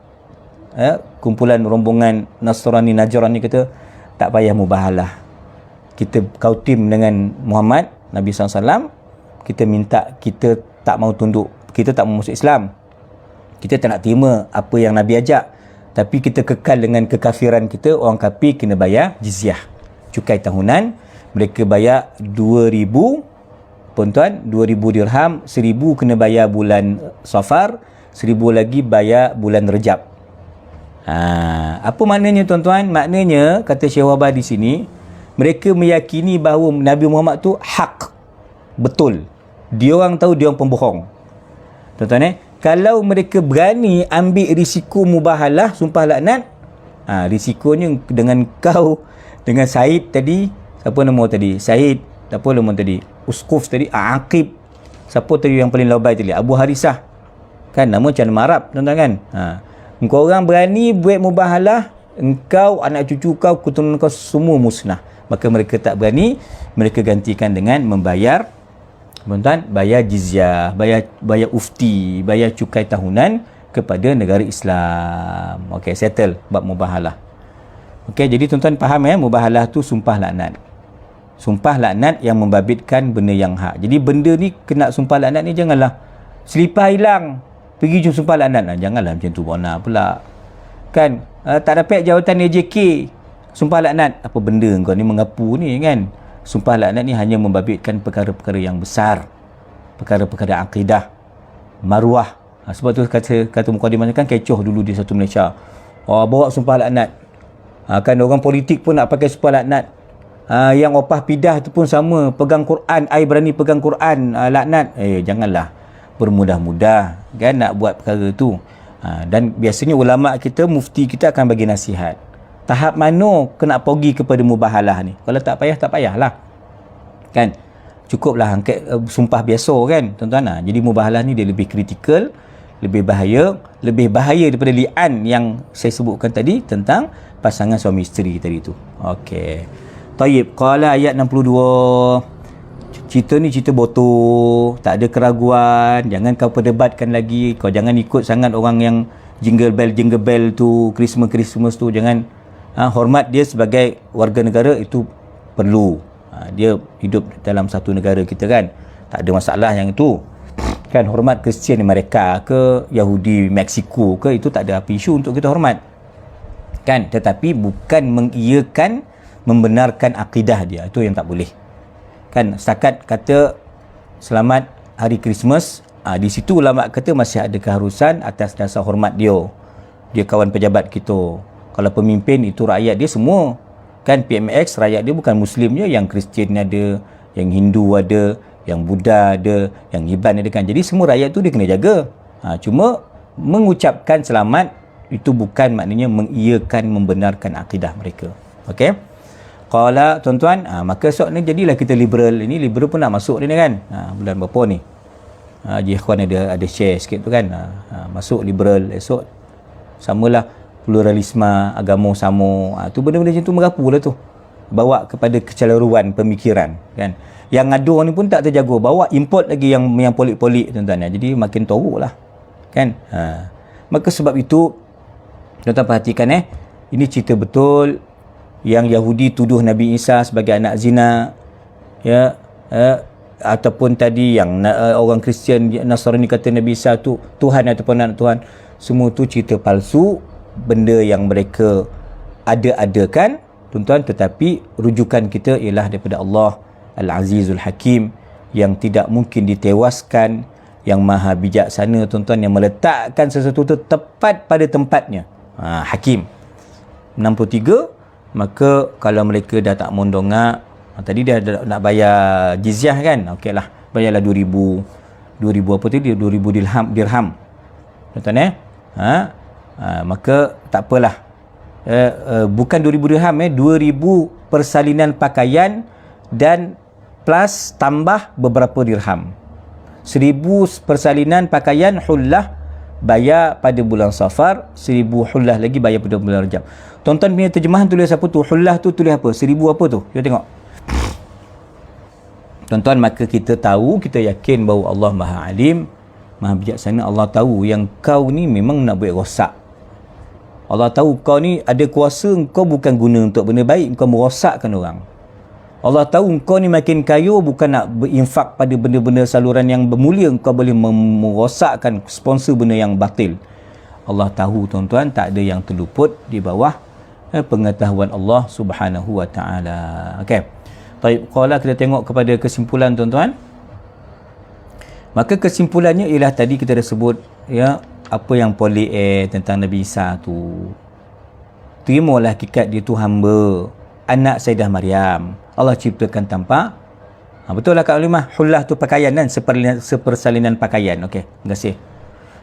Kumpulan rombongan Nasrani Najran ni kata, tak payah mubahalah, kita kau tim dengan Muhammad Nabi SAW, kita minta, kita tak mau tunduk, kita tak mau masuk Islam, kita tak nak terima apa yang Nabi ajak, tapi kita kekal dengan kekafiran kita. Orang kafir kena bayar jizyah, cukai tahunan. Mereka bayar 2,000, tuan-tuan, 2,000 dirham, 1,000 kena bayar bulan Safar, 1,000 lagi bayar bulan Rejab. Apa maknanya, tuan-tuan? Maknanya, kata Syekh Wahbah di sini, mereka meyakini bahawa Nabi Muhammad tu hak, betul. Dia orang tahu dia orang pembohong. Tuan-tuan, kalau mereka berani ambil risiko mubahalah, sumpah laknat, risikonya dengan kau, dengan Said tadi, siapa nama tadi? Said, apa nama tadi? Uskuf tadi, Aqib. Siapa tadi yang paling labai tadi? Abu Harisah. Kan nama macam nama Arab, tuan-tuan kan? Engkau orang berani buat mubahalah, engkau, anak cucu kau, keturunan kau semua musnah. Maka mereka tak berani, mereka gantikan dengan membayar, tuan-tuan, bayar jizyah, bayar ufti, bayar cukai tahunan kepada negara Islam. Okey, settle bab mubahalah. Okey, jadi tuan-tuan faham mubahalah tu sumpah laknat. Sumpah laknat yang membabitkan benda yang hak. Jadi benda ni kena sumpah laknat ni, janganlah selipar hilang pergi jumpa sumpah laknat. Janganlah macam tu, bona pula kan. Tak dapat jawatan AJK, sumpah laknat. Apa benda kau ni mengapu ni kan? Sumpah laknat ni hanya membabitkan perkara-perkara yang besar, perkara-perkara akidah, maruah. Sebab tu kata mukadimah kan, kecoh dulu di satu Malaysia. Bawa sumpah laknat. Kan orang politik pun nak pakai sumpah laknat. Yang opah pidah tu pun sama, pegang Quran, berani pegang Quran, laknat. Janganlah bermudah-mudah kan nak buat perkara tu. Dan biasanya ulama kita, mufti kita akan bagi nasihat tahap mana kena pergi kepada mubahalah ni. Kalau tak payahlah kan, cukuplah angkat sumpah biasa kan, tuan-tuan. Jadi mubahalah ni dia lebih kritikal, lebih bahaya daripada li'an yang saya sebutkan tadi tentang pasangan suami isteri tadi tu. Okey, tayyib. Qala ayat 62, cerita ni cerita botol, tak ada keraguan. Jangan kau perdebatkan lagi. Kau jangan ikut sangat orang yang jingle bell tu, Christmas tu. Jangan. Hormat dia sebagai warga negara itu perlu. Dia hidup dalam satu negara kita kan, tak ada masalah yang itu kan. Hormat Kristian mereka ke, Yahudi Mexico ke, itu tak ada apa isu untuk kita hormat kan. Tetapi bukan mengiyakan membenarkan akidah dia. Itu yang tak boleh. Kan setakat kata selamat hari Christmas, di situ ulama kata masih ada keharusan atas dasar hormat dia. Dia kawan pejabat kita. Kalau pemimpin itu rakyat dia semua. Kan PMX rakyat dia bukan Muslim je, yang Kristian ada, yang Hindu ada, yang Buddha ada, yang Iban ada kan. Jadi semua rakyat tu dia kena jaga. Cuma mengucapkan selamat itu bukan maknanya mengiyakan, membenarkan akidah mereka. Okey. Qala tuan-tuan, maka esok ni jadilah kita liberal. Ini liberal pun nak masuk ni kan. Bulan berapa ni? Haji Ikhwan ada share sikit tu kan. Masuk liberal esok. Samalah pluralisme, agama sama. Tu benda-benda macam tu merapu lah tu. Bawa kepada kecelaruan pemikiran kan. Yang ngadu ni pun tak terjaga. Bawa import lagi yang polik-polik tuan-tuan. Jadi makin teruk lah. Kan? Maka sebab itu tuan-tuan perhatikan ini cerita betul yang Yahudi tuduh Nabi Isa sebagai anak zina, ya, ataupun tadi yang orang Kristian Nasrani kata Nabi Isa tu Tuhan ataupun anak Tuhan. Semua tu cerita palsu, benda yang mereka ada-adakan tuan-tuan, tetapi rujukan kita ialah daripada Allah Al-Azizul Hakim yang tidak mungkin ditewaskan, yang maha bijaksana tuan-tuan, yang meletakkan sesuatu itu tepat pada tempatnya. Hakim. 63. Maka kalau mereka dah tak mau dongak, tadi dia nak bayar jizyah kan, okeylah, bayarlah 2000 apa tadi, 2000 dirham tuan-tuan maka tak apalah, bukan 2000 dirham 2000 persalinan pakaian dan plus tambah beberapa dirham. 1000 persalinan pakaian hullah bayar pada bulan Safar, 1000 hullah lagi bayar pada bulan Rajab. Tuan-tuan punya terjemahan tulis apa tu? Hullah tu tulis apa? 1000 apa tu? Kita tengok. Tuan-tuan, maka kita tahu, kita yakin bahawa Allah Maha Alim, Maha Bijaksana. Allah tahu yang kau ni memang nak buat rosak. Allah tahu kau ni ada kuasa, kau bukan guna untuk benda baik, kau merosakkan orang. Allah tahu kau ni makin kaya bukan nak berinfak pada benda-benda saluran yang bermulia, kau boleh merosakkan, sponsor benda yang batil. Allah tahu tuan-tuan, tak ada yang terluput di bawah pengetahuan Allah Subhanahu wa taala. Okey. Baik, kalau kita tengok kepada kesimpulan tuan-tuan. Maka kesimpulannya ialah tadi kita dah sebut ya, apa yang polik tentang Nabi Isa tu. Terimalah hakikat dia tu hamba, anak Sayyidah Maryam. Allah ciptakan tanpa betul lah Kak Alimah, hullah tu pakaian kan, sepersalinan pakaian. Okey, terima kasih.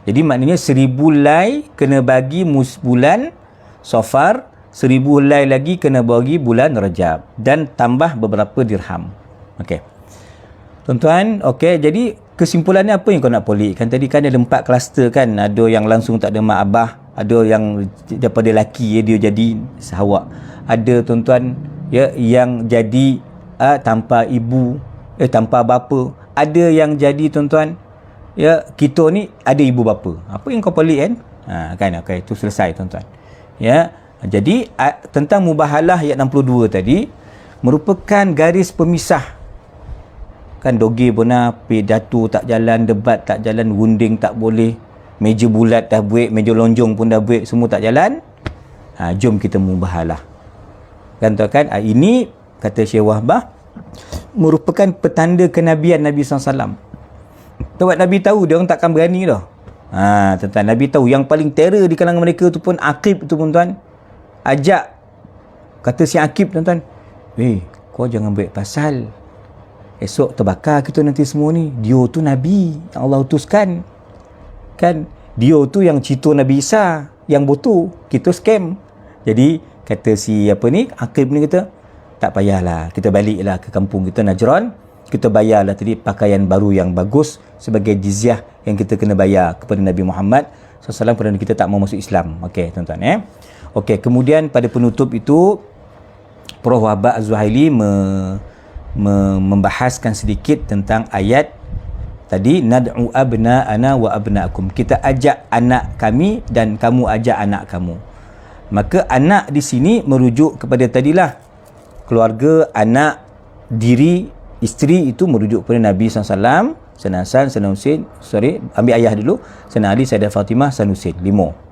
Jadi maknanya 1000 helai kena bagi bulan Safar, 1000 helai lagi kena bagi bulan Rajab, dan tambah beberapa dirham. Okey. Tuan-tuan, okey, jadi kesimpulannya apa yang kau nak polik? Kan tadi kan ada 4 kluster kan, ada yang langsung tak ada mak abah, ada yang daripada lelaki dia jadi sahawak. Ada tuan-tuan ya yang jadi tanpa ibu, tanpa bapa. Ada yang jadi tuan-tuan ya, kita ni ada ibu bapa. Apa yang kau pelik kan? Kan, okey, itu selesai tuan-tuan. Ya, jadi tentang mubahalah ayat 62 tadi merupakan garis pemisah. Kan doge bona, pidato tak jalan, debat tak jalan, runding tak boleh, meja bulat dah buat, meja lonjong pun dah buat, semua tak jalan. Jom kita mubahalah. Kan tuan kan, ini kata Syekh Wahbah merupakan petanda kenabian Nabi SAW. Sebab Nabi tahu dia orang takkan berani dah. Tuan-tuan, Nabi tahu yang paling terror di kalangan mereka tu pun Aqib tu pun tuan. Ajak, kata si Aqib tuan-tuan, kau jangan buat pasal, esok terbakar kita nanti semua ni. Dia tu Nabi yang Allah utuskan. Kan, dia tu yang cerita Nabi Isa yang betul, kita scam. Jadi kata si Aqib ni kata, tak payahlah, kita baliklah ke kampung kita Najran, kita bayarlah tadi pakaian baru yang bagus sebagai jizyah yang kita kena bayar kepada Nabi Muhammad SAW kerana kita tak mau masuk Islam. Okey tuan-tuan Okey, kemudian pada penutup itu Prof. Wahbah Az-Zuhaili membahaskan sedikit tentang ayat tadi, nad'u abna'ana wa abna'akum, kita ajak anak kami dan kamu ajak anak kamu. Maka anak di sini merujuk kepada tadilah keluarga, anak, diri, isteri, itu merujuk kepada Nabi SAW, Sayyidina Hasan, Sayyidina Husain, ambil ayah dulu, Sayyidina Ali, Sayyidah Fatimah, Sayyidina Husain, 5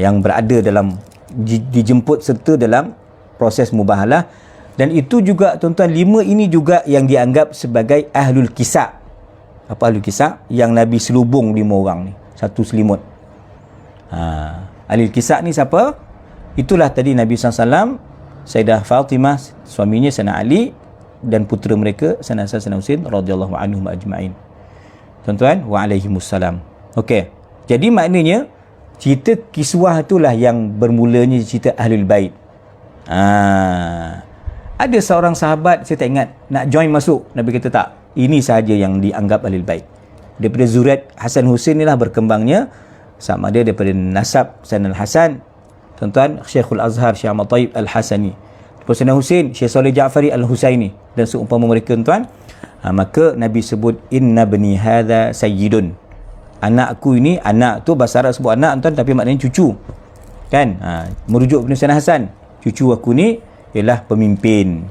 yang berada dalam dijemput serta dalam proses mubahalah. Dan itu juga tuan-tuan, 5 ini juga yang dianggap sebagai ahlul kisah. Apa ahlul kisah? Yang Nabi selubung 5 orang ni, satu selimut. Ahlul kisah ni siapa? Itulah tadi Nabi SAW, Sayyidah Fatimah, suaminya Sayyidina Ali, dan putera mereka Sayyidina Hasan, Sayyidina Husain radhiyallahu anhum ajma'in. Tuan-tuan, wa alaihimussalam. Okey. Jadi maknanya cerita kiswah itulah yang bermulanya cerita Ahlul Bait. Ada seorang sahabat, saya tak ingat, nak join masuk. Nabi kata tak, ini sahaja yang dianggap Ahlul Bait. Daripada zuriat Hasan Husain inilah berkembangnya, sama ada daripada nasab Sayyidina Al-Hasan, tuan-tuan, Syekhul Azhar Syekh Ahmad Taib Al-Hasani, daripada Sayyidina Husain, Syekh Saleh Ja'fari Al-Husaini, dan seumpama mereka, tuan. Maka Nabi sebut, inna bani hadha sayyidun. Anakku ini, anak tu bahasa Arab sebut anak, tuan, tapi maknanya cucu. Kan? Merujuk kepada Sayyidina Hasan. Cucu aku ni ialah pemimpin.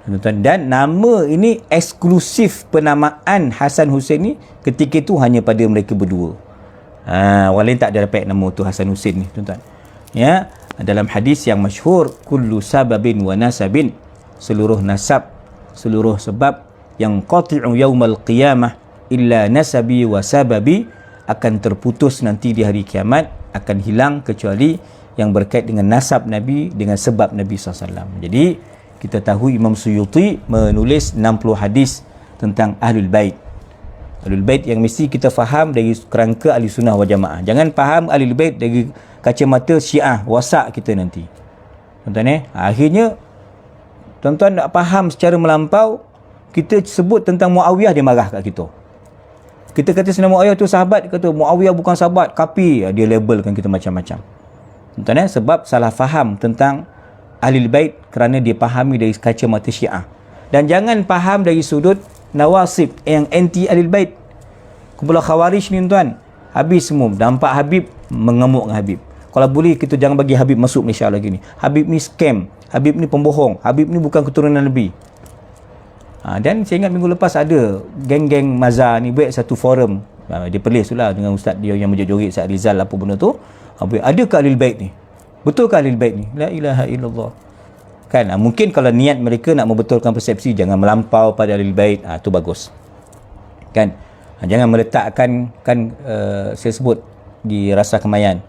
Tuan-tuan, dan nama ini eksklusif penamaan Hasan Husain ni ketika itu hanya pada mereka berdua. Orang lain tak ada dapat nama tu Hasan Husain ni, tuan-tuan. Ya, dalam hadis yang masyhur, kullu sababin wa nasabin, seluruh nasab, seluruh sebab yang qati'u yaumal qiyamah illa nasabi wa sababi, akan terputus nanti di hari kiamat, akan hilang kecuali yang berkait dengan nasab Nabi, dengan sebab Nabi SAW. Jadi kita tahu Imam Suyuti menulis 60 hadis tentang Ahlul Bait. Ahlul Bait yang mesti kita faham dari kerangka Ahli Sunnah wal Jamaah. Jangan faham Ahlul Bait dari kacamata Syiah wasak kita nanti. Tuan-tuan, akhirnya tuan-tuan nak faham secara melampau, kita sebut tentang Muawiyah, dia marah kat kita. Kita kata Sayyidina Muawiyah tu sahabat, kata Muawiyah bukan sahabat, kafir. Dia labelkan kita macam-macam. Tuan-tuan, sebab salah faham tentang Ahlul Bait kerana dia fahami dari kacamata Syiah. Dan jangan faham dari sudut Nawasib yang anti Ahlul Bait. Kumpulan Khawarij ni, tuan, habis semua. Nampak Habib, mengamuk dengan Habib. Kalau boleh kita jangan bagi Habib masuk Malaysia lagi ni. Habib ni scam, Habib ni pembohong, Habib ni bukan keturunan Nabi. Dan saya ingat minggu lepas ada geng-geng mazhar ni buat satu forum. Dia pelis tu lah dengan ustaz dia yang menjoget Ustaz Rizal apa benda tu. Ada ke Ahlul Bait ni? Betul ke Ahlul Bait ni? La ilaha illallah. Kan? Mungkin kalau niat mereka nak membetulkan persepsi, jangan melampau pada Ahlul Bait, tu bagus. Kan? Jangan meletakkan, saya sebut di Rasa Kemayan,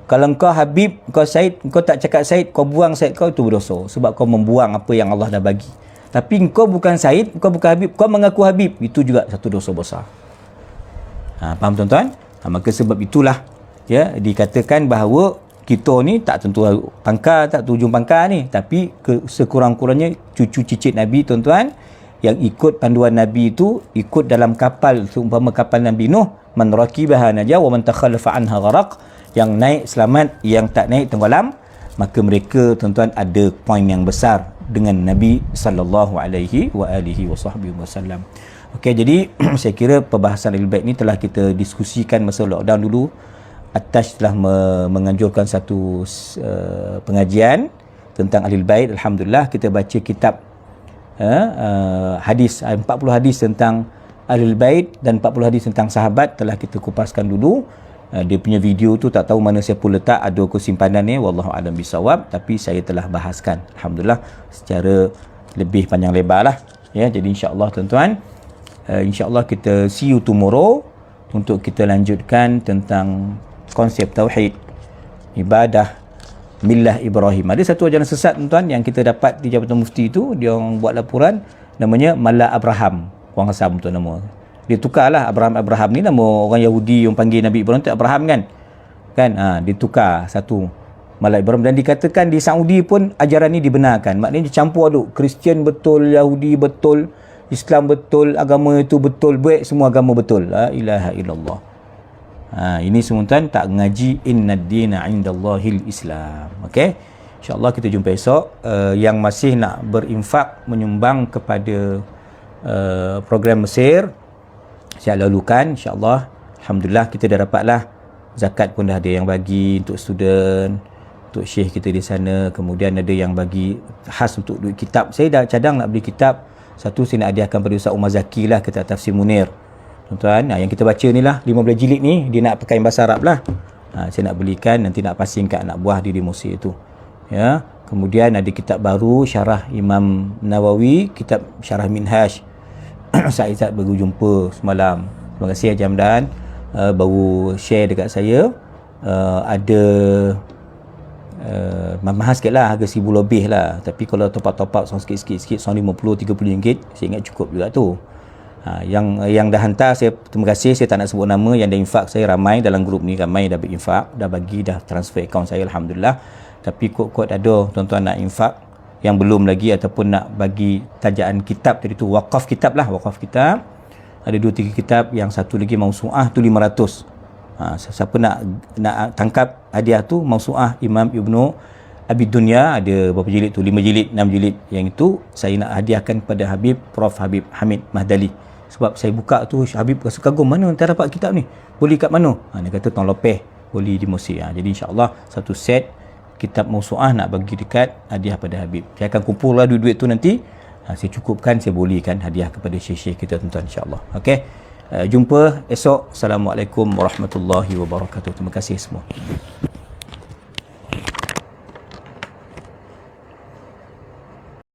kalau kau Habib, kau Said, kau tak cakap Said, kau buang Said kau, itu berdosa. Sebab kau membuang apa yang Allah dah bagi. Tapi kau bukan Said, kau bukan Habib, kau mengaku Habib, itu juga satu dosa besar. Faham tuan-tuan? Maka sebab itulah ya dikatakan bahawa kita ni tak tentu pangkal, tak ujung pangkal ni, tapi sekurang-kurangnya cucu cicit Nabi, tuan-tuan, yang ikut panduan Nabi itu, ikut dalam kapal, seumpama kapal Nabi Nuh, man rakibaha naja wa man takhallafa anha gharaq, yang naik selamat, yang tak naik tenggelam. Maka mereka, tuan-tuan, ada poin yang besar dengan Nabi sallallahu alaihi wa alihi wasallam. Okey, jadi saya kira perbahasan Ahlul Bait ni telah kita diskusikan masa lockdown dulu. Atash telah menganjurkan satu pengajian tentang Ahlul Bait. Alhamdulillah, kita baca kitab hadis, 40 hadis tentang Ahlul Bait dan 40 hadis tentang sahabat telah kita kupaskan dulu. Dia punya video tu tak tahu mana saya pun letak, ada aku simpanan ni, wallahu alam bisawab, tapi saya telah bahaskan alhamdulillah secara lebih panjang lebar lah ya. Jadi insya-Allah, tuan-tuan, insya-Allah kita see you tomorrow untuk kita lanjutkan tentang konsep tauhid, ibadah, millah Ibrahim. Ada satu ajaran sesat, tuan-tuan, yang kita dapat di Jabatan Mufti itu, dia orang buat laporan, namanya Mala Abraham. Orang Asam tu nama. Dia tukarlah Abraham ni, nama orang Yahudi yang panggil Nabi Ibrahim tu Abraham kan. Dia tukar satu Mala Ibrahim, dan dikatakan di Saudi pun ajaran ni dibenarkan. Maknanya campur aduk, Kristian betul, Yahudi betul, Islam betul, agama itu betul, buat semua agama betul. La ilaha illallah. Ini semua, tuan, tak ngaji innad dina indallahil Islam. Okey, insya-Allah kita jumpa esok. Yang masih nak berinfak, menyumbang kepada program Mesir, saya lalukan insya-Allah. Alhamdulillah, kita dah dapatlah zakat pun dah ada yang bagi untuk student, untuk syekh kita di sana. Kemudian ada yang bagi khas untuk duit kitab. Saya dah cadang nak beli kitab. Satu saya nak hadiahkan pada Ustaz Umar Zaki lah, kitab Tafsir Munir, tuan-tuan. Yang kita baca ni lah, 15 jilid ni, dia nak pakai bahasa Arab lah. Saya nak belikan, nanti nak passing kat anak buah dia di Mesir tu. ya. Kemudian ada kitab baru syarah Imam Nawawi, kitab syarah Minhaj. Saya baru jumpa semalam. Terima kasih Haji Hamdan baru share dekat saya. Ada mahal sikit lah, harga 1000 lebih lah, tapi kalau top up sikit-sikit sound 50-30 ringgit, saya ingat cukup juga tu. Yang dah hantar, saya terima kasih. Saya tak nak sebut nama. Yang dah infak, saya ramai dalam grup ni, ramai dah berinfak, dah bagi, dah transfer akaun saya, Alhamdulillah. Tapi kod-kod ada tuan-tuan nak infak yang belum lagi, ataupun nak bagi tajaan kitab tadi tu, wakaf kitab lah, wakaf kitab ada 2-3 kitab, yang satu lagi mausu'ah tu 500. Siapa nak tangkap hadiah tu, mausu'ah Imam Ibnu Abi Dunya, ada berapa jilid tu, 5 jilid, 6 jilid, yang itu saya nak hadiahkan kepada Habib Prof Habib Hamid Mahdali. Sebab saya buka tu, Habib rasa kagum, mana tak dapat kitab ni, boleh kat mana? Dia kata Tuan Lopeh boleh di Mesir. Jadi insyaAllah satu set kitab mausu'ah nak bagi dekat hadiah pada Habib. Saya akan kumpul lah duit-duit tu nanti, saya cukupkan, saya bolehkan hadiah kepada syekh-syekh kita tuan-tuan, insyaAllah. Okey, jumpa esok. Assalamualaikum warahmatullahi wabarakatuh. Terima kasih semua.